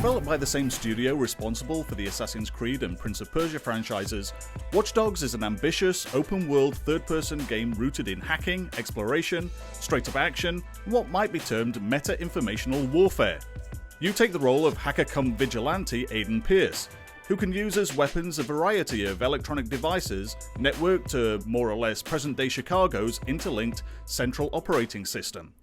Developed by the same studio responsible for the Assassin's Creed and Prince of Persia franchises, Watch Dogs is an ambitious, open-world third-person game rooted in hacking, exploration, straight-up action, and what might be termed meta-informational warfare. You take the role of hacker-cum-vigilante Aiden Pierce, who can use as weapons a variety of electronic devices networked to more or less present-day Chicago's interlinked central operating system,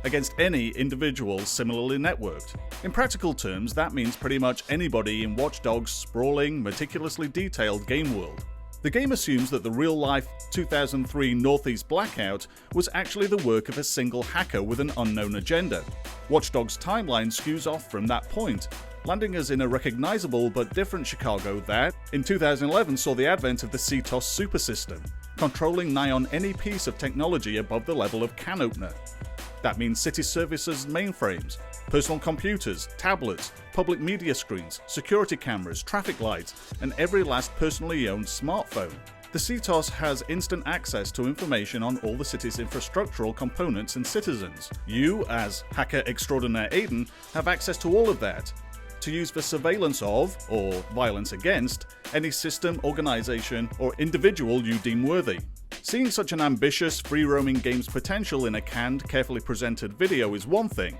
against any individual similarly networked. In practical terms, that means pretty much anybody in Watch Dogs' sprawling, meticulously detailed game world. The game assumes that the real-life 2003 Northeast blackout was actually the work of a single hacker with an unknown agenda. Watch Dogs' timeline skews off from that point, landing us in a recognizable but different Chicago that, in 2011, saw the advent of the CTOS super system, controlling nigh on any piece of technology above the level of can opener. That means city services mainframes, personal computers, tablets, public media screens, security cameras, traffic lights, and every last personally owned smartphone. The CTOS has instant access to information on all the city's infrastructural components and citizens. You, as hacker extraordinaire Aiden, have access to all of that, to use for surveillance of, or violence against, any system, organization, or individual you deem worthy. Seeing such an ambitious, free-roaming game's potential in a canned, carefully presented video is one thing.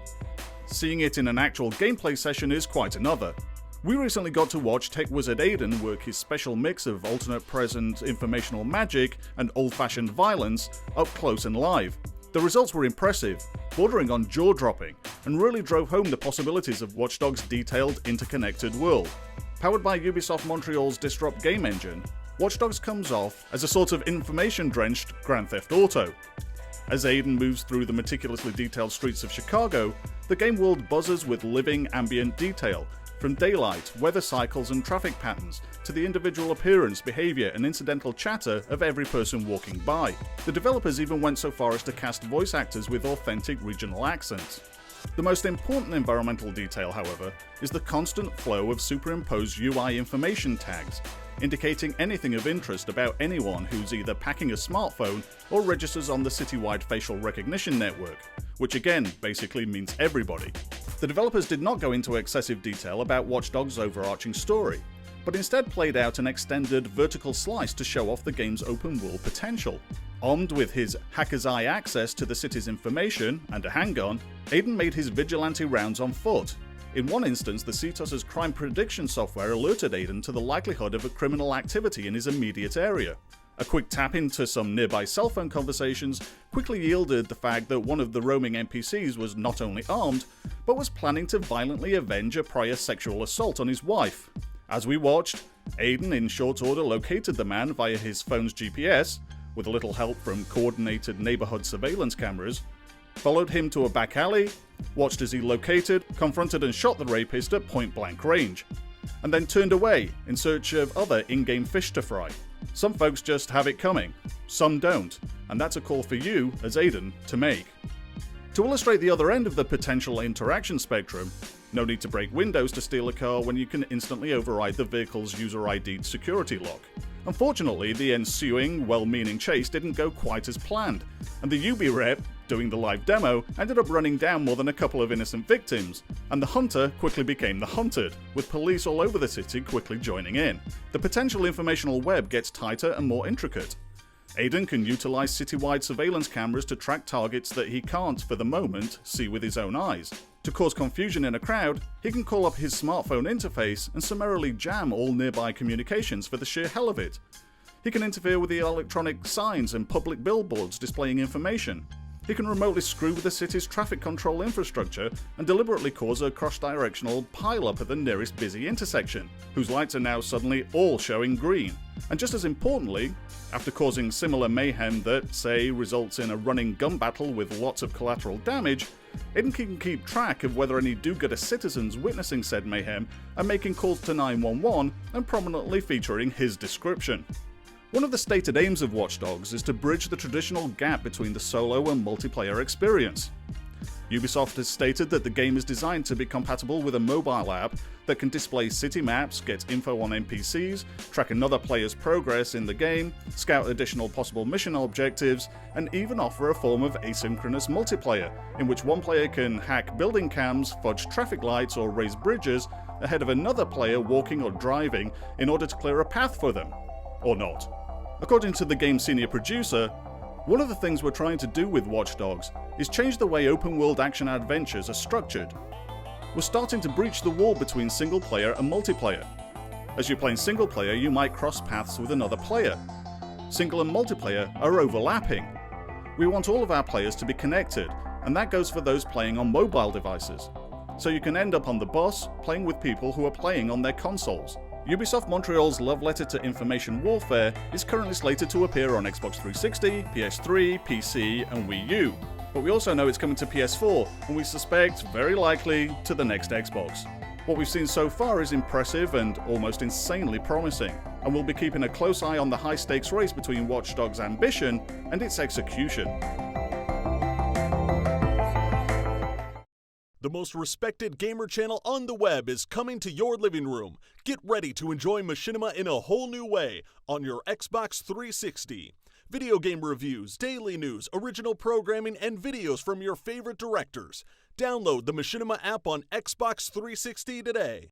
Seeing it in an actual gameplay session is quite another. We recently got to watch tech wizard Aiden work his special mix of alternate present informational magic and old-fashioned violence up close and live. The results were impressive, bordering on jaw-dropping, and really drove home the possibilities of Watch Dogs' detailed, interconnected world. Powered by Ubisoft Montreal's Disrupt game engine, Watch Dogs comes off as a sort of information-drenched Grand Theft Auto. As Aiden moves through the meticulously detailed streets of Chicago, the game world buzzes with living, ambient detail, from daylight, weather cycles and traffic patterns, to the individual appearance, behavior and incidental chatter of every person walking by. The developers even went so far as to cast voice actors with authentic regional accents. The most important environmental detail, however, is the constant flow of superimposed UI information tags, indicating anything of interest about anyone who's either packing a smartphone or registers on the citywide facial recognition network, which again basically means everybody. The developers did not go into excessive detail about Watch Dogs' overarching story, but instead played out an extended vertical slice to show off the game's open world potential. Armed with his hacker's eye access to the city's information and a handgun, Aiden made his vigilante rounds on foot. In one instance, the CTOS's crime prediction software alerted Aiden to the likelihood of a criminal activity in his immediate area. A quick tap into some nearby cell phone conversations quickly yielded the fact that one of the roaming NPCs was not only armed, but was planning to violently avenge a prior sexual assault on his wife. As we watched, Aiden in short order located the man via his phone's GPS, with a little help from coordinated neighborhood surveillance cameras, followed him to a back alley, watched as he located, confronted and shot the rapist at point-blank range, and then turned away in search of other in-game fish to fry. Some folks just have it coming, some don't, and that's a call for you, as Aiden, to make. To illustrate the other end of the potential interaction spectrum, no need to break windows to steal a car when you can instantly override the vehicle's user ID'd security lock. Unfortunately, the ensuing, well-meaning chase didn't go quite as planned, and the UB rep, doing the live demo, ended up running down more than a couple of innocent victims, and the hunter quickly became the hunted, with police all over the city quickly joining in. The potential informational web gets tighter and more intricate. Aiden can utilize citywide surveillance cameras to track targets that he can't, for the moment, see with his own eyes. To cause confusion in a crowd, he can call up his smartphone interface and summarily jam all nearby communications for the sheer hell of it. He can interfere with the electronic signs and public billboards displaying information. He can remotely screw with the city's traffic control infrastructure and deliberately cause a cross-directional pile-up at the nearest busy intersection, whose lights are now suddenly all showing green. And just as importantly, after causing similar mayhem that, say, results in a running gun battle with lots of collateral damage, Aiden can keep track of whether any do-gooder citizens witnessing said mayhem are making calls to 911 and prominently featuring his description. One of the stated aims of Watch Dogs is to bridge the traditional gap between the solo and multiplayer experience. Ubisoft has stated that the game is designed to be compatible with a mobile app that can display city maps, get info on NPCs, track another player's progress in the game, scout additional possible mission objectives, and even offer a form of asynchronous multiplayer, in which one player can hack building cams, fudge traffic lights, or raise bridges, ahead of another player walking or driving in order to clear a path for them. Or not. According to the game's senior producer, one of the things we're trying to do with Watch Dogs is change the way open-world action adventures are structured. We're starting to breach the wall between single-player and multiplayer. As you're playing single-player, you might cross paths with another player. Single and multiplayer are overlapping. We want all of our players to be connected, and that goes for those playing on mobile devices. So you can end up on the bus playing with people who are playing on their consoles. Ubisoft Montreal's love letter to information warfare is currently slated to appear on Xbox 360, PS3, PC, and Wii U. But we also know it's coming to PS4, and we suspect, very likely, to the next Xbox. What we've seen so far is impressive and almost insanely promising, and we'll be keeping a close eye on the high-stakes race between Watch Dogs' ambition and its execution. The most respected gamer channel on the web is coming to your living room. Get ready to enjoy Machinima in a whole new way on your Xbox 360. Video game reviews, daily news, original programming, and videos from your favorite directors. Download the Machinima app on Xbox 360 today.